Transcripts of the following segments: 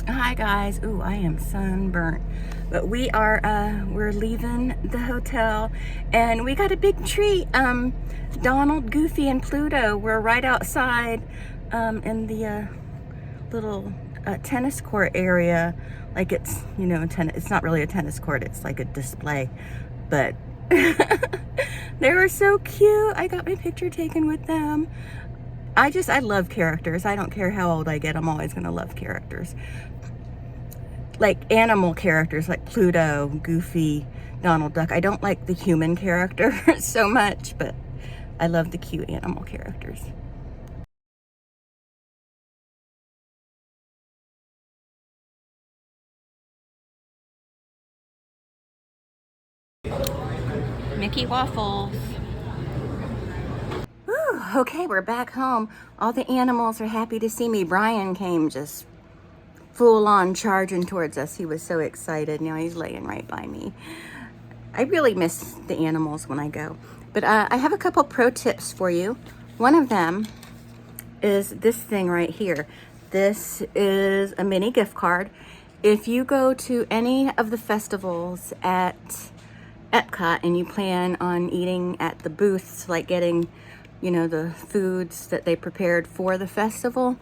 Hi guys. Ooh, I am sunburnt. But we're leaving the hotel and we got a big treat. Donald, Goofy, and Pluto were right outside in the little tennis court area. Like it's, it's not really a tennis court, it's like a display. But they were so cute. I got my picture taken with them. I love characters. I don't care how old I get, I'm always gonna love characters. Like animal characters like Pluto, Goofy, Donald Duck. I don't like the human character so much, but I love the cute animal characters. Mickey Waffles. Whew, okay, we're back home. All the animals are happy to see me. Brian came just full on charging towards us. He was so excited. Now he's laying right by me. I really miss the animals when I go. But I have a couple pro tips for you. One of them is this thing right here. This is a mini gift card. If you go to any of the festivals at Epcot and you plan on eating at the booths, like getting, the foods that they prepared for the festival,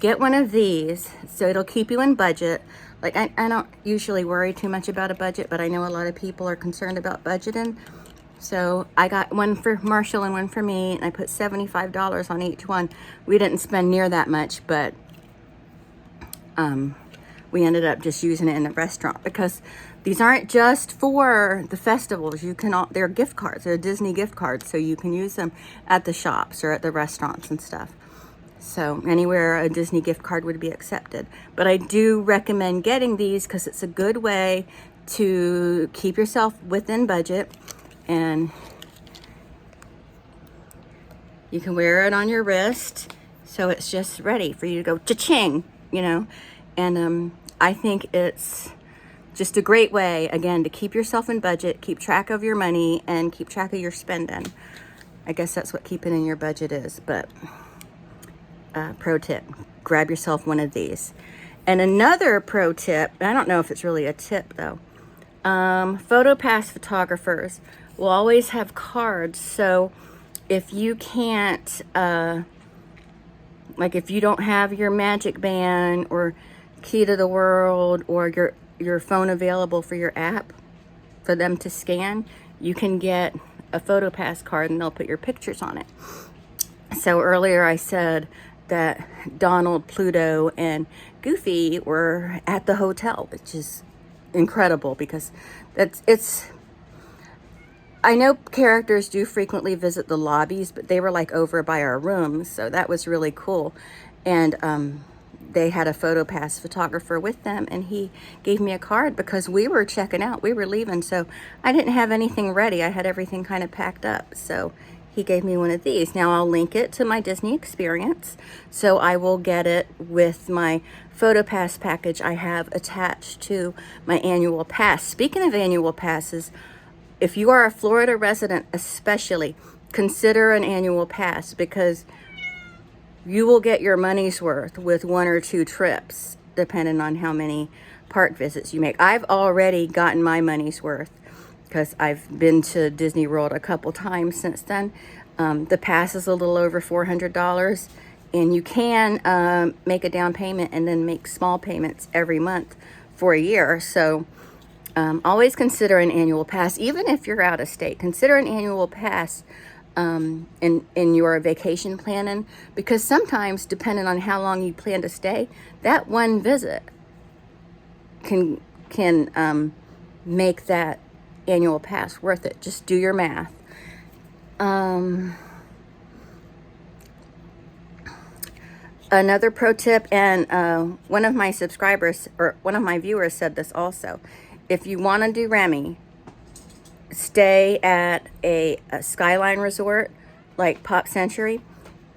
get one of these so it'll keep you in budget. Like I don't usually worry too much about a budget, but I know a lot of people are concerned about budgeting. So I got one for Marshall and one for me, and I put $75 on each one. We didn't spend near that much, but we ended up just using it in the restaurant because these aren't just for the festivals. They're gift cards. They're Disney gift cards, so you can use them at the shops or at the restaurants and stuff. So anywhere a Disney gift card would be accepted. But I do recommend getting these because it's a good way to keep yourself within budget, and you can wear it on your wrist so it's just ready for you to go cha-ching, and I think it's just a great way, again, to keep yourself in budget, keep track of your money, and keep track of your spending. I guess that's what keeping in your budget is. But pro tip, grab yourself one of these. And another pro tip, I don't know if it's really a tip though, PhotoPass photographers will always have cards. So if you can't, like if you don't have your Magic Band or Key to the World or your phone available for your app for them to scan, you can get a PhotoPass card and they'll put your pictures on it. So earlier I said that Donald, Pluto, and Goofy were at the hotel, which is incredible because I know characters do frequently visit the lobbies, but they were like over by our rooms, so that was really cool. And they had a PhotoPass photographer with them, and he gave me a card because we were checking out, we were leaving, so I didn't have anything ready. I had everything kind of packed up, so he gave me one of these. Now I'll link it to my Disney experience, so I will get it with my PhotoPass package I have attached to my annual pass. Speaking of annual passes, if you are a Florida resident especially, consider an annual pass because you will get your money's worth with 1 or 2 trips, depending on how many park visits you make. I've already gotten my money's worth because I've been to Disney World a couple times since then. The pass is a little over $400, and you can make a down payment and then make small payments every month for a year. So always consider an annual pass. Even if you're out of state, consider an annual pass in your vacation planning, because sometimes, depending on how long you plan to stay, that one visit can make that annual pass worth it. Just do your math. Another pro tip, and one of my subscribers or one of my viewers said this also, if you want to do Remy, stay at a Skyline resort like Pop Century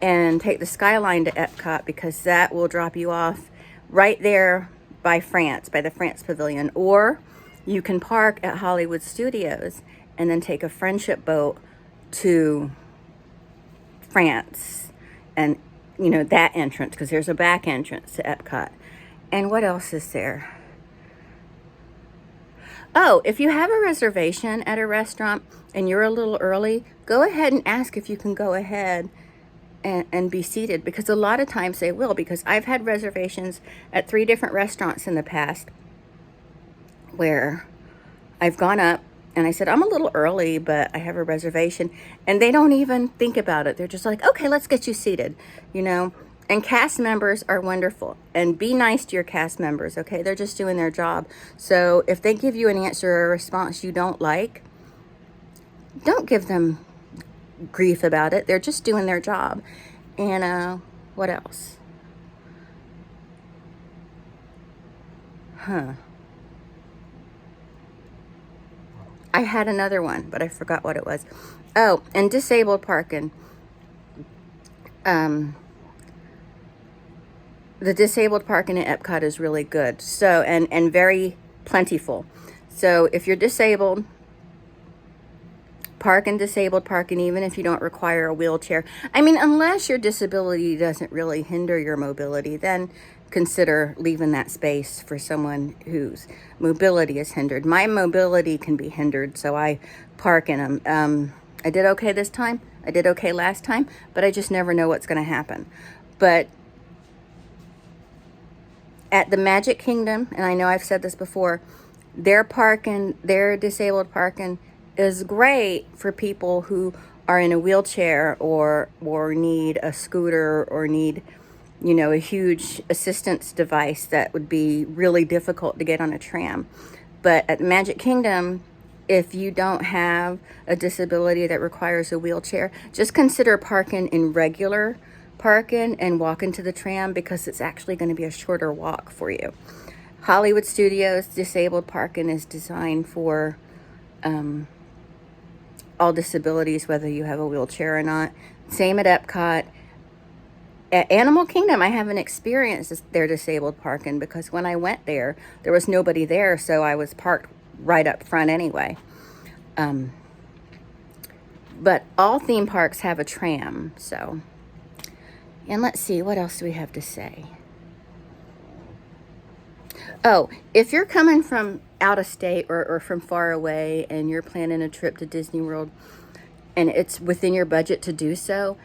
and take the Skyline to Epcot, because that will drop you off right there by the France Pavilion. Or you can park at Hollywood Studios and then take a friendship boat to France and that entrance, because there's a back entrance to Epcot, And what else is there? Oh, if you have a reservation at a restaurant and you're a little early, go ahead and ask if you can go ahead and be seated, because a lot of times they will, because I've had reservations at 3 different restaurants in the past where I've gone up and I said, I'm a little early, but I have a reservation. And they don't even think about it. They're just like, okay, let's get you seated, you know. And cast members are wonderful. And be nice to your cast members, okay? They're just doing their job. So if they give you an answer or a response you don't like, don't give them grief about it. They're just doing their job. And what else? I had another one, but I forgot what it was. Oh, and disabled parking. The disabled parking at Epcot is really good. So, and very plentiful. So if you're disabled, park in disabled parking, even if you don't require a wheelchair. I mean, unless your disability doesn't really hinder your mobility, then consider leaving that space for someone whose mobility is hindered. My mobility can be hindered, so I park in them. I did okay this time. I did okay last time, but I just never know what's going to happen. But at the Magic Kingdom, and I know I've said this before, their disabled parking is great for people who are in a wheelchair or need a scooter or need, you know, a huge assistance device that would be really difficult to get on a tram. But at Magic Kingdom, if you don't have a disability that requires a wheelchair, just consider parking in regular parking and walking to the tram, because it's actually going to be a shorter walk for you. Hollywood Studios disabled parking is designed for all disabilities, whether you have a wheelchair or not. Same at Epcot. At Animal Kingdom, I haven't experienced their disabled parking, because when I went there was nobody there, so I was parked right up front anyway. But all theme parks have a tram, so. And let's see, what else do we have to say? Oh, if you're coming from out of state or from far away and you're planning a trip to Disney World and it's within your budget to do so,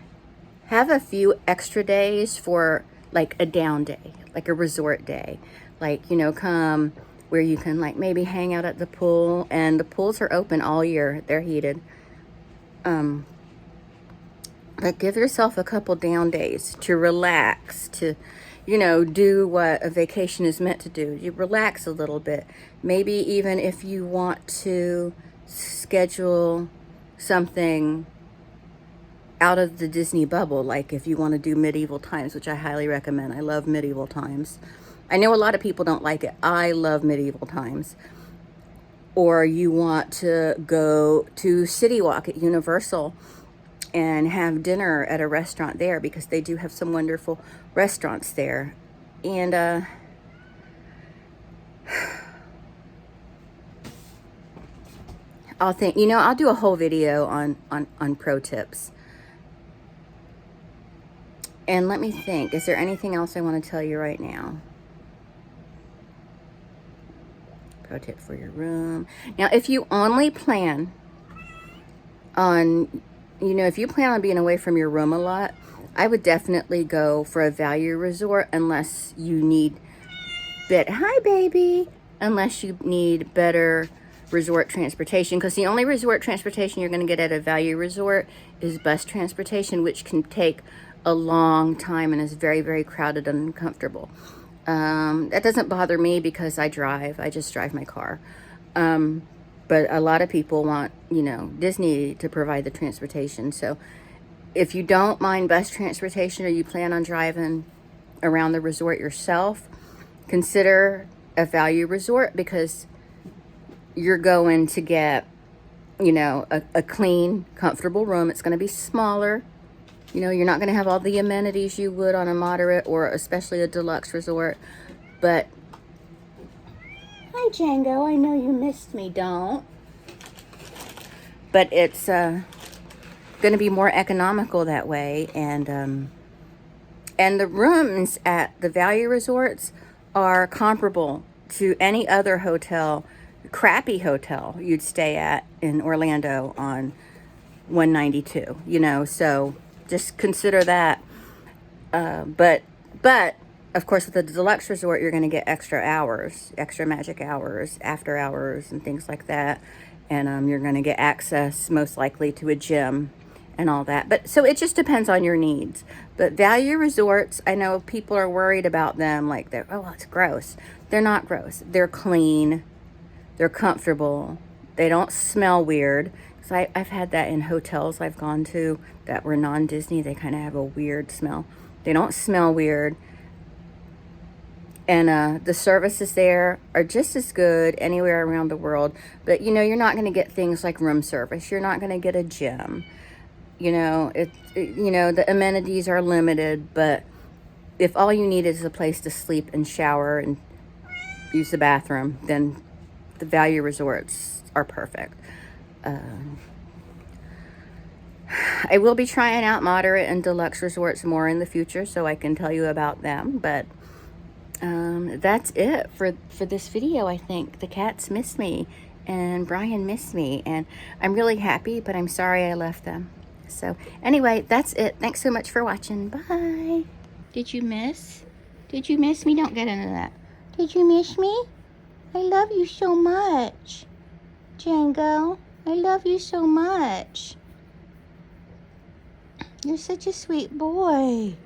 have a few extra days for like a down day, like a resort day. Like, you know, come where you can like maybe hang out at the pool, and the pools are open all year. They're heated. But give yourself a couple down days to relax, to, you know, do what a vacation is meant to do. You relax a little bit. Maybe even if you want to schedule something out of the Disney bubble, like if you want to do medieval times, which I highly recommend. I love medieval times. I know a lot of people don't like it. I love medieval times. Or you want to go to City Walk at Universal and have dinner at a restaurant there, because they do have some wonderful restaurants there. And I'll do a whole video on pro tips. And let me think, is there anything else I want to tell you right now? Pro tip for your room. Now, if you only plan on, if you plan on being away from your room a lot, I would definitely go for a value resort unless you need unless you need better resort transportation, because the only resort transportation you're going to get at a value resort is bus transportation, which can take a long time and is very, very crowded and uncomfortable. That doesn't bother me because I just drive my car. But a lot of people want, Disney to provide the transportation. So if you don't mind bus transportation or you plan on driving around the resort yourself, consider a value resort, because you're going to get, a clean, comfortable room. It's going to be smaller. You're not going to have all the amenities you would on a moderate or especially a deluxe resort. But, hi Django, I know you missed me, don't. But it's going to be more economical that way. And the rooms at the value resorts are comparable to any other hotel, crappy hotel you'd stay at in Orlando on 192, you know, so just consider that. But of course, with the deluxe resort, you're going to get extra hours, extra magic hours, after hours, and things like that. And you're going to get access, most likely, to a gym and all that. But so it just depends on your needs. But value resorts, I know people are worried about them, like they're, oh, it's gross. They're not gross. They're clean. They're comfortable. They don't smell weird. So I've had that in hotels I've gone to that were non-Disney. They kind of have a weird smell. They don't smell weird. And the services there are just as good anywhere around the world. But, you know, you're not going to get things like room service. You're not going to get a gym. You know, you know, the amenities are limited. But if all you need is a place to sleep and shower and use the bathroom, then the value resorts are perfect. I will be trying out moderate and deluxe resorts more in the future, so I can tell you about them. But that's it for this video. I think the cats miss me and Brian missed me, and I'm really happy, but I'm sorry I left them. So anyway, that's it. Thanks so much for watching. Bye. Did you miss? Did you miss me? Don't get into that. Did you miss me? I love you so much. Django, I love you so much. You're such a sweet boy.